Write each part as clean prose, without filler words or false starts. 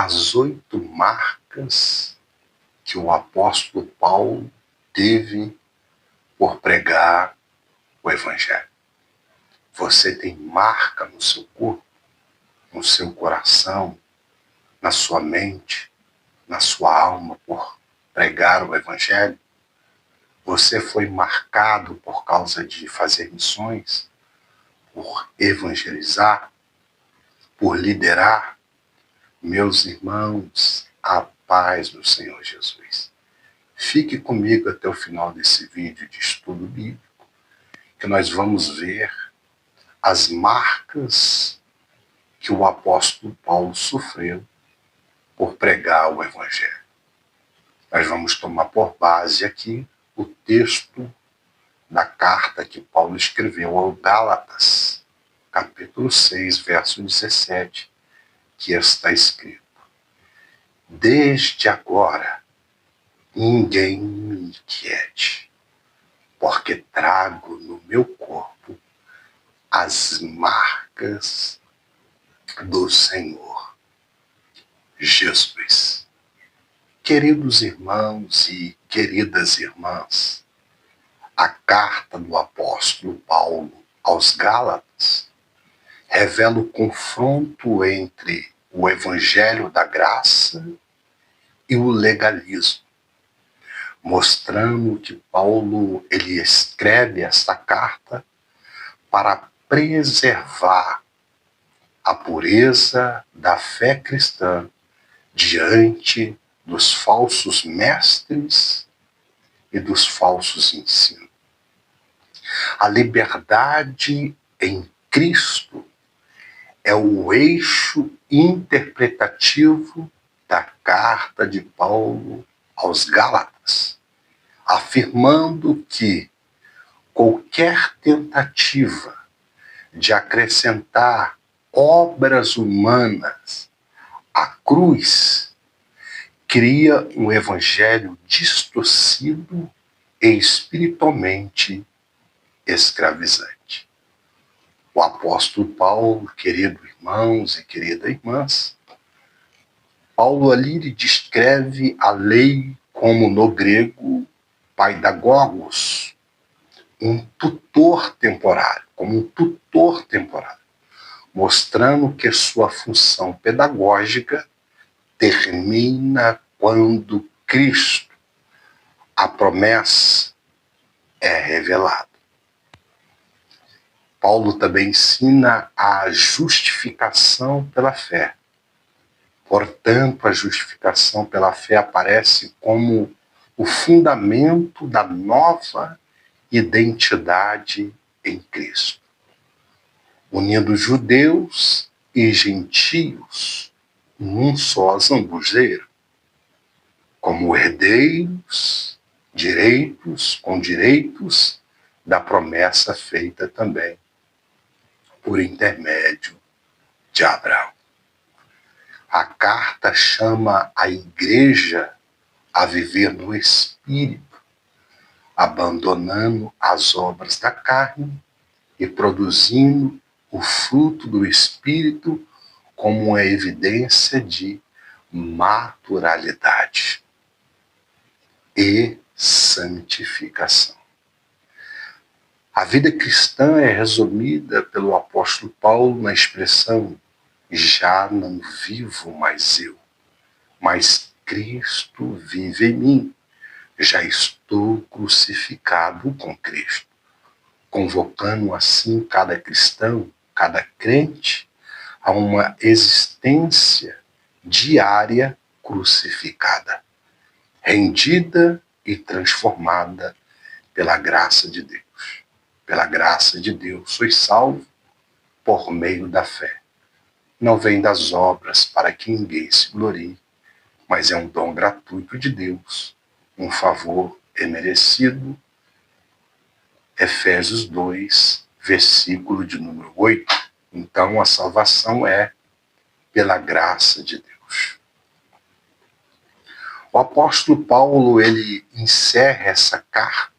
as 8 marcas que o apóstolo Paulo teve por pregar o Evangelho. Você tem marca no seu corpo, no seu coração, na sua mente, na sua alma por pregar o Evangelho? Você foi marcado por causa de fazer missões, por evangelizar, por liderar? Meus irmãos, a paz do Senhor Jesus. Fique comigo até o final desse vídeo de estudo bíblico, que nós vamos ver as marcas que o apóstolo Paulo sofreu por pregar o Evangelho. Nós vamos tomar por base aqui o texto da carta que Paulo escreveu aos Gálatas, capítulo 6, verso 17, que está escrito: Desde agora, ninguém me inquiete, porque trago no meu corpo as marcas do Senhor Jesus. Queridos irmãos e queridas irmãs, a carta do apóstolo Paulo aos Gálatas revela o confronto entre o evangelho da graça e o legalismo, mostrando que Paulo ele escreve esta carta para preservar a pureza da fé cristã diante dos falsos mestres e dos falsos ensinos. A liberdade em Cristo é o eixo interpretativo da carta de Paulo aos Gálatas, afirmando que qualquer tentativa de acrescentar obras humanas à cruz cria um evangelho distorcido e espiritualmente escravizante. O apóstolo Paulo, queridos irmãos e queridas irmãs, Paulo ali lhe descreve a lei como, no grego, paidagogos, um tutor temporário, mostrando que sua função pedagógica termina quando Cristo, a promessa, é revelada. Paulo também ensina a justificação pela fé. Portanto, a justificação pela fé aparece como o fundamento da nova identidade em Cristo, unindo judeus e gentios num só zambujeiro, como herdeiros, direitos da promessa feita também por intermédio de Abraão. A carta chama a igreja a viver no Espírito, abandonando as obras da carne e produzindo o fruto do Espírito como uma evidência de maturalidade e santificação. A vida cristã é resumida pelo apóstolo Paulo na expressão: já não vivo mais eu, mas Cristo vive em mim. Já estou crucificado com Cristo, convocando assim cada cristão, cada crente, a uma existência diária crucificada, rendida e transformada pela graça de Deus. Pela graça de Deus sois salvo por meio da fé. Não vem das obras para que ninguém se glorie, mas é um dom gratuito de Deus, um favor imerecido. Efésios 2, versículo de número 8. Então a salvação é pela graça de Deus. O apóstolo Paulo, ele encerra essa carta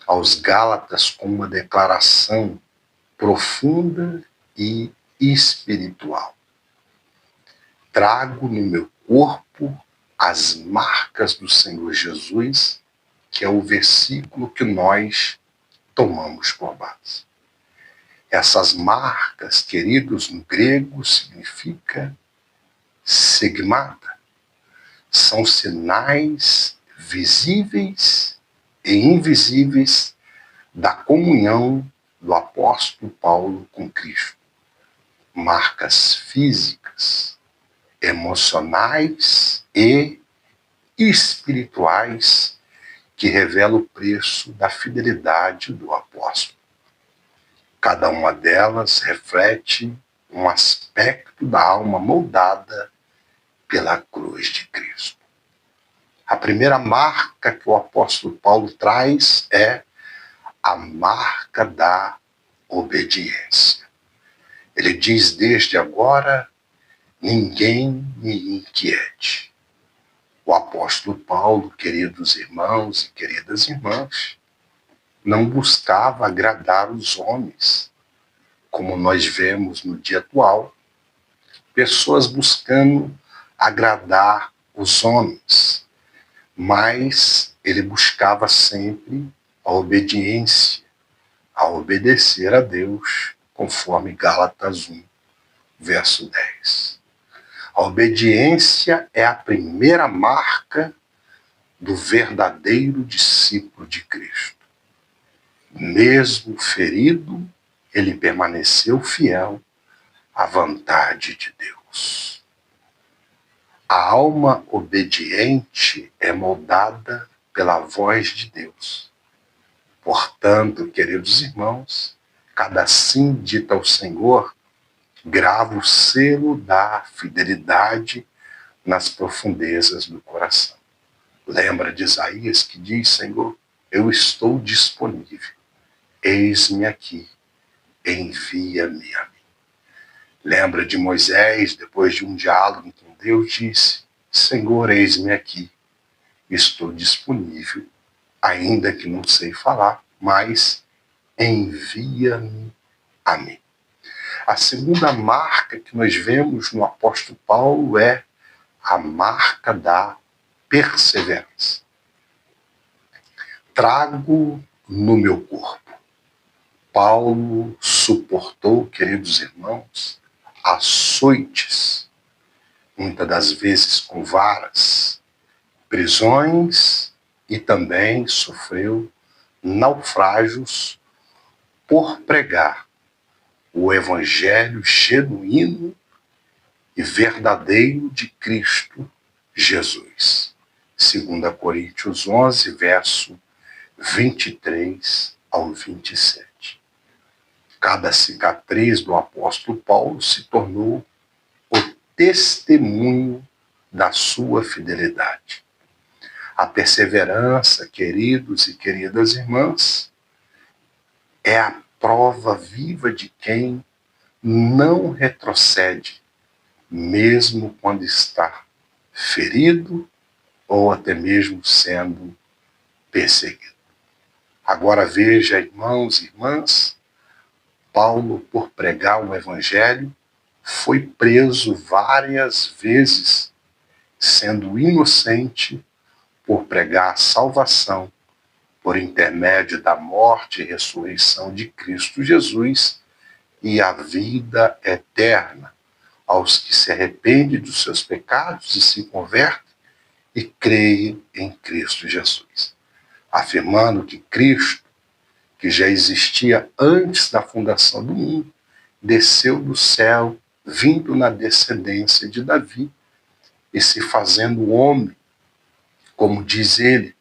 aos Gálatas com uma declaração profunda e espiritual. trago no meu corpo as marcas do Senhor Jesus, que é o versículo que nós tomamos por base. Essas marcas, queridos, no grego significa stigmata. São sinais visíveis e invisíveis da comunhão do apóstolo Paulo com Cristo. Marcas físicas, emocionais e espirituais que revelam o preço da fidelidade do apóstolo. Cada uma delas reflete um aspecto da alma moldada pela cruz de Cristo. A primeira marca que o apóstolo Paulo traz é a marca da obediência. Ele diz: desde agora, ninguém me inquiete. O apóstolo Paulo, queridos irmãos e queridas irmãs, não buscava agradar os homens, como nós vemos no dia atual, pessoas buscando agradar os homens, mas ele buscava sempre a obediência, a obedecer a Deus, conforme Gálatas 1, verso 10. A obediência é a primeira marca do verdadeiro discípulo de Cristo. Mesmo ferido, ele permaneceu fiel à vontade de Deus. A alma obediente é moldada pela voz de Deus. Portanto, queridos irmãos, cada sim dito ao Senhor grava o selo da fidelidade nas profundezas do coração. Lembra de Isaías que diz: Senhor, eu estou disponível. Eis-me aqui, envia-me a mim. Lembra de Moisés, depois de um diálogo com Deus, disse: Senhor, eis-me aqui, estou disponível, ainda que não sei falar, mas envia-me a mim. A segunda marca que nós vemos no apóstolo Paulo é a marca da perseverança. Trago no meu corpo. Paulo suportou, queridos irmãos, açoites, muitas das vezes com varas, prisões, e também sofreu naufrágios por pregar o evangelho genuíno e verdadeiro de Cristo Jesus. 2 Coríntios 11, verso 23 ao 27. Cada cicatriz do apóstolo Paulo se tornou o testemunho da sua fidelidade. A perseverança, queridos e queridas irmãs, é a prova viva de quem não retrocede, mesmo quando está ferido ou até mesmo sendo perseguido. Agora veja, irmãos e irmãs, Paulo, por pregar o evangelho, foi preso várias vezes, sendo inocente por pregar a salvação por intermédio da morte e ressurreição de Cristo Jesus e a vida eterna aos que se arrependem dos seus pecados e se convertem e creem em Cristo Jesus, afirmando que Cristo, que já existia antes da fundação do mundo, desceu do céu, vindo na descendência de Davi e se fazendo homem, como diz ele.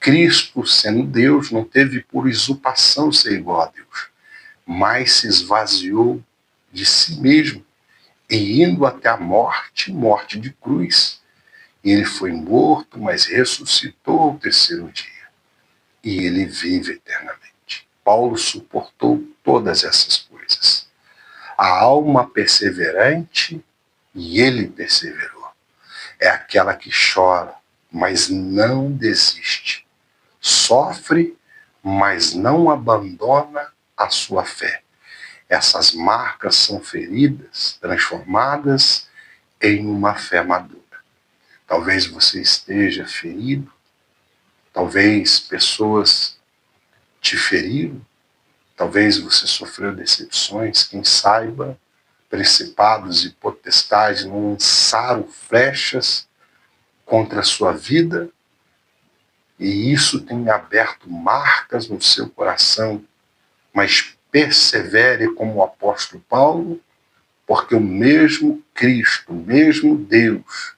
Cristo, sendo Deus, não teve por usurpação ser igual a Deus, mas se esvaziou de si mesmo e indo até a morte, morte de cruz. E ele foi morto, mas ressuscitou ao terceiro dia. E ele vive eternamente. Paulo suportou todas essas coisas. A alma perseverante, e ele perseverou, é aquela que chora, mas não desiste. Sofre, mas não abandona a sua fé. Essas marcas são feridas transformadas em uma fé madura. Talvez você esteja ferido, talvez pessoas te feriram, talvez você sofreu decepções, quem saiba, principados e potestades lançaram flechas contra a sua vida, e isso tem aberto marcas no seu coração, mas persevere como o apóstolo Paulo, porque o mesmo Cristo, o mesmo Deus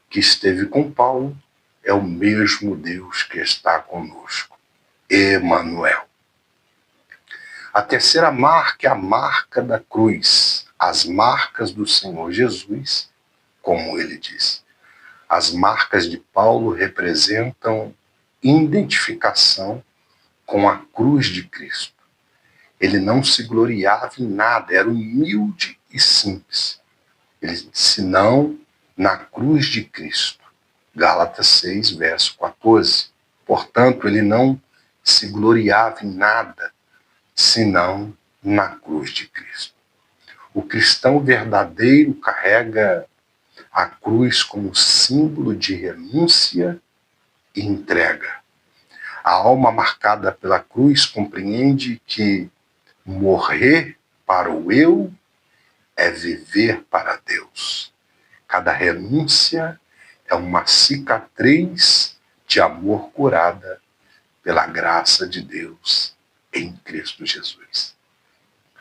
que esteve com Paulo, é o mesmo Deus que está conosco. Emanuel. A terceira marca é a marca da cruz, as marcas do Senhor Jesus, como ele diz. As marcas de Paulo representam identificação com a cruz de Cristo. Ele não se gloriava em nada, era humilde e simples. Ele, senão na cruz de Cristo. Gálatas 6, verso 14. Portanto, ele não se gloriava em nada, senão na cruz de Cristo. O cristão verdadeiro carrega a cruz como símbolo de renúncia e entrega. A alma marcada pela cruz compreende que morrer para o eu é viver para Deus. Cada renúncia é uma cicatriz de amor curada pela graça de Deus em Cristo Jesus.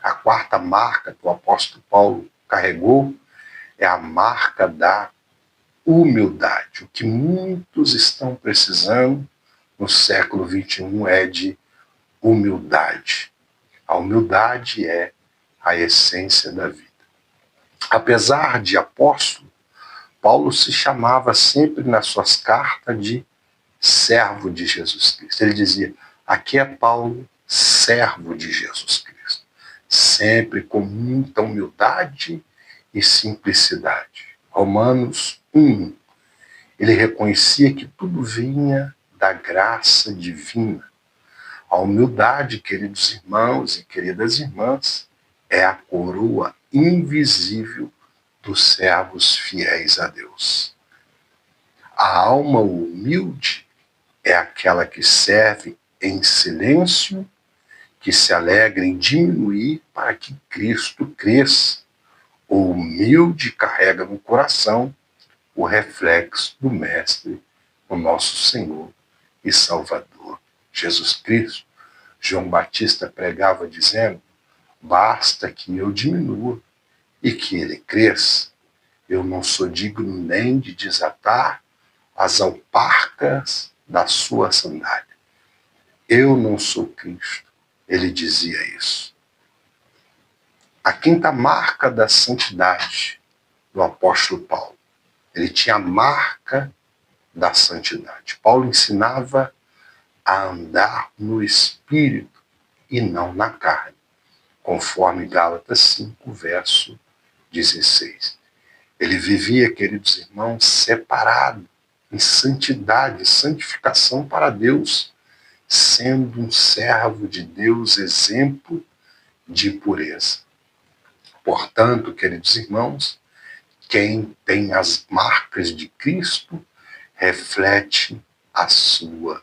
A quarta marca que o apóstolo Paulo carregou é a marca da humildade. O que muitos estão precisando no século XXI é de humildade. A humildade é a essência da vida. Apesar de apóstolo, Paulo se chamava sempre nas suas cartas de servo de Jesus Cristo. Ele dizia, aqui é Paulo, servo de Jesus Cristo. Sempre com muita humildade e simplicidade. Romanos 1, ele reconhecia que tudo vinha da graça divina. A humildade, queridos irmãos e queridas irmãs, é a coroa invisível dos servos fiéis a Deus. A alma humilde é aquela que serve em silêncio, que se alegra em diminuir para que Cristo cresça. O humilde carrega no coração o reflexo do Mestre, o nosso Senhor e Salvador, Jesus Cristo. João Batista pregava dizendo, basta que eu diminua e que ele cresça. Eu não sou digno nem de desatar as alparcas da sua sandália. Eu não sou Cristo. Ele dizia isso. A quinta marca da santidade do apóstolo Paulo. Ele tinha a marca da santidade. Paulo ensinava a andar no Espírito e não na carne, conforme Gálatas 5, verso 16. Ele vivia, queridos irmãos, separado, em santidade, santificação para Deus, sendo um servo de Deus, exemplo de pureza. Portanto, queridos irmãos, quem tem as marcas de Cristo reflete a sua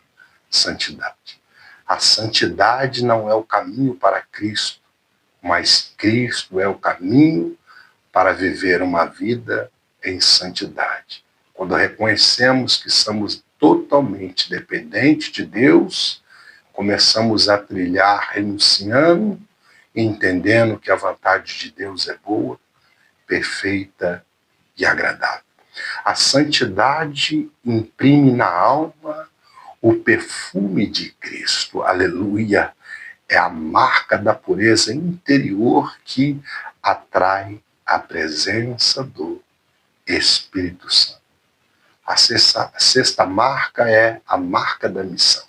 santidade. A santidade não é o caminho para Cristo, mas Cristo é o caminho para viver uma vida em santidade. Quando reconhecemos que somos totalmente dependentes de Deus, começamos a trilhar renunciando e entendendo que a vontade de Deus é boa, perfeita e agradável. A santidade imprime na alma o perfume de Cristo. Aleluia! É a marca da pureza interior que atrai a presença do Espírito Santo. A sexta marca é a marca da missão.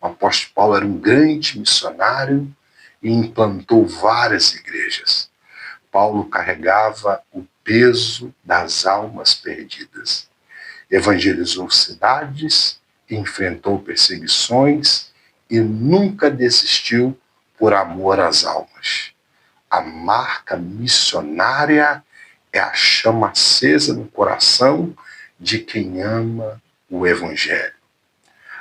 O apóstolo Paulo era um grande missionário e implantou várias igrejas. Paulo carregava o peso das almas perdidas. Evangelizou cidades, enfrentou perseguições e nunca desistiu por amor às almas. A marca missionária é a chama acesa no coração de quem ama o Evangelho.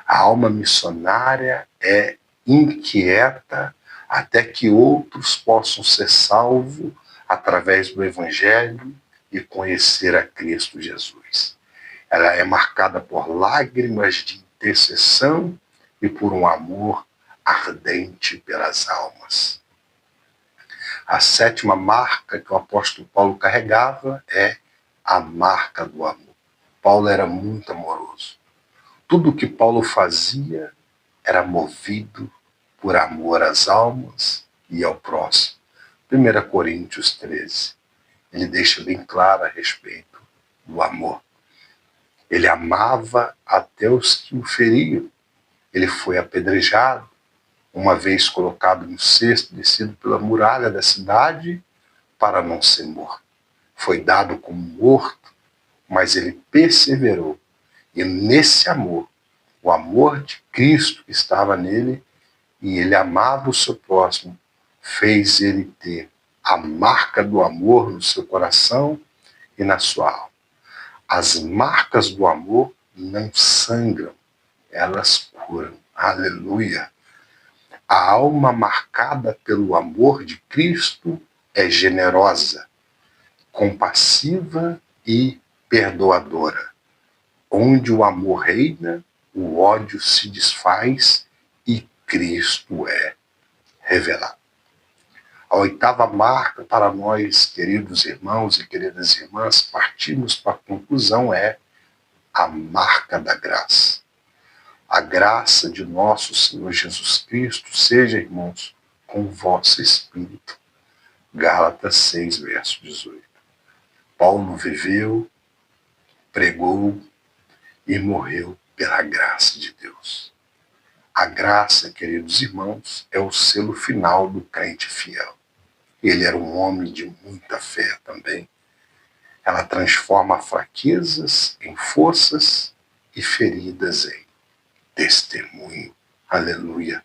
A alma missionária é inquieta até que outros possam ser salvos através do Evangelho e conhecer a Cristo Jesus. Ela é marcada por lágrimas de intercessão e por um amor ardente pelas almas. A sétima marca que o apóstolo Paulo carregava é a marca do amor. Paulo era muito amoroso. Tudo o que Paulo fazia era movido por amor às almas e ao próximo. 1 Coríntios 13. Ele deixa bem claro a respeito do amor. Ele amava até os que o feriam. Ele foi apedrejado, uma vez colocado no cesto, descido pela muralha da cidade, para não ser morto. Foi dado como morto, mas ele perseverou. E nesse amor, o amor de Cristo que estava nele, e ele amava o seu próximo, fez ele ter a marca do amor no seu coração e na sua alma. As marcas do amor não sangram, elas curam. Aleluia! A alma marcada pelo amor de Cristo é generosa, compassiva e perdoadora. Onde o amor reina, o ódio se desfaz e Cristo é revelado. A oitava marca para nós, queridos irmãos e queridas irmãs, partimos para a conclusão é a marca da graça. A graça de nosso Senhor Jesus Cristo seja, irmãos, com o vosso espírito. Gálatas 6, verso 18. Paulo viveu, pregou e morreu pela graça de Deus. A graça, queridos irmãos, é o selo final do crente fiel. Ele era um homem de muita fé também. Ela transforma fraquezas em forças e feridas em testemunho. Aleluia.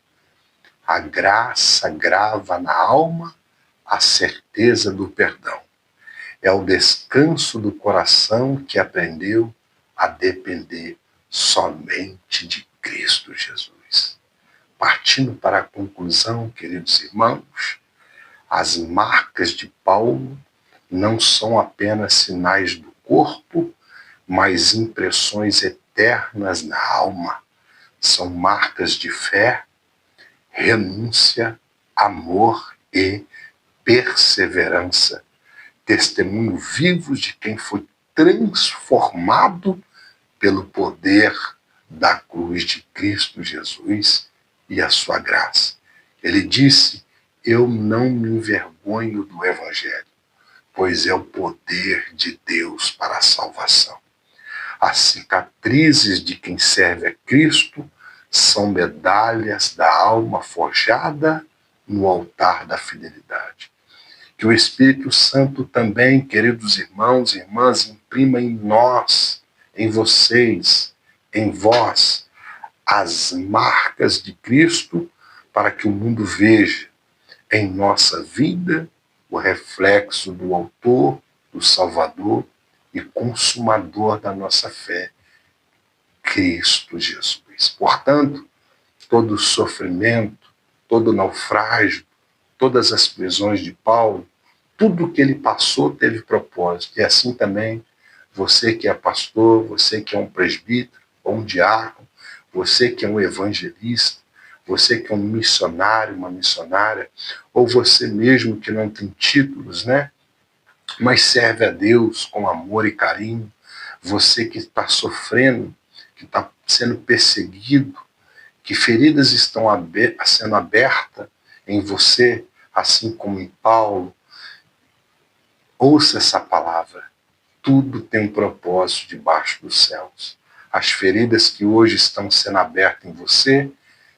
A graça grava na alma a certeza do perdão. É o descanso do coração que aprendeu a depender somente de Cristo Jesus. Partindo para a conclusão, queridos irmãos, as marcas de Paulo não são apenas sinais do corpo, mas impressões eternas na alma. São marcas de fé, renúncia, amor e perseverança. Testemunho vivos de quem foi transformado pelo poder da cruz de Cristo Jesus e a sua graça. Ele disse: eu não me envergonho do Evangelho, pois é o poder de Deus para a salvação. As cicatrizes de quem serve a Cristo são medalhas da alma forjada no altar da fidelidade. Que o Espírito Santo também, queridos irmãos e irmãs, imprima em nós, em vocês, em vós, as marcas de Cristo, para que o mundo veja em nossa vida o reflexo do Autor, do Salvador e Consumador da nossa fé, Cristo Jesus. Portanto, todo sofrimento, todo naufrágio, todas as prisões de Paulo, tudo que ele passou teve propósito. E assim também, você que é pastor, você que é um presbítero ou um diácono, você que é um evangelista, você que é um missionário, uma missionária, ou você mesmo que não tem títulos, né? Mas serve a Deus com amor e carinho, você que está sofrendo, que está sendo perseguido, que feridas estão sendo abertas em você, assim como em Paulo, ouça essa palavra. Tudo tem um propósito debaixo dos céus. As feridas que hoje estão sendo abertas em você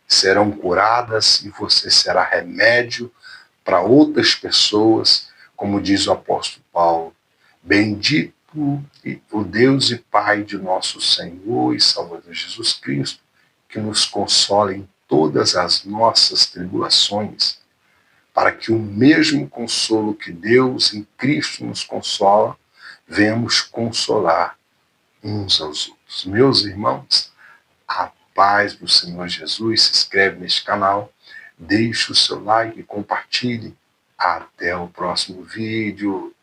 serão curadas e você será remédio para outras pessoas, como diz o apóstolo Paulo. Bendito o Deus e Pai de nosso Senhor e Salvador Jesus Cristo, que nos consola em todas as nossas tribulações, para que o mesmo consolo que Deus em Cristo nos consola, venhamos consolar uns aos outros. Meus irmãos, a paz do Senhor Jesus. Se inscreve neste canal, deixe o seu like e compartilhe. Até o próximo vídeo.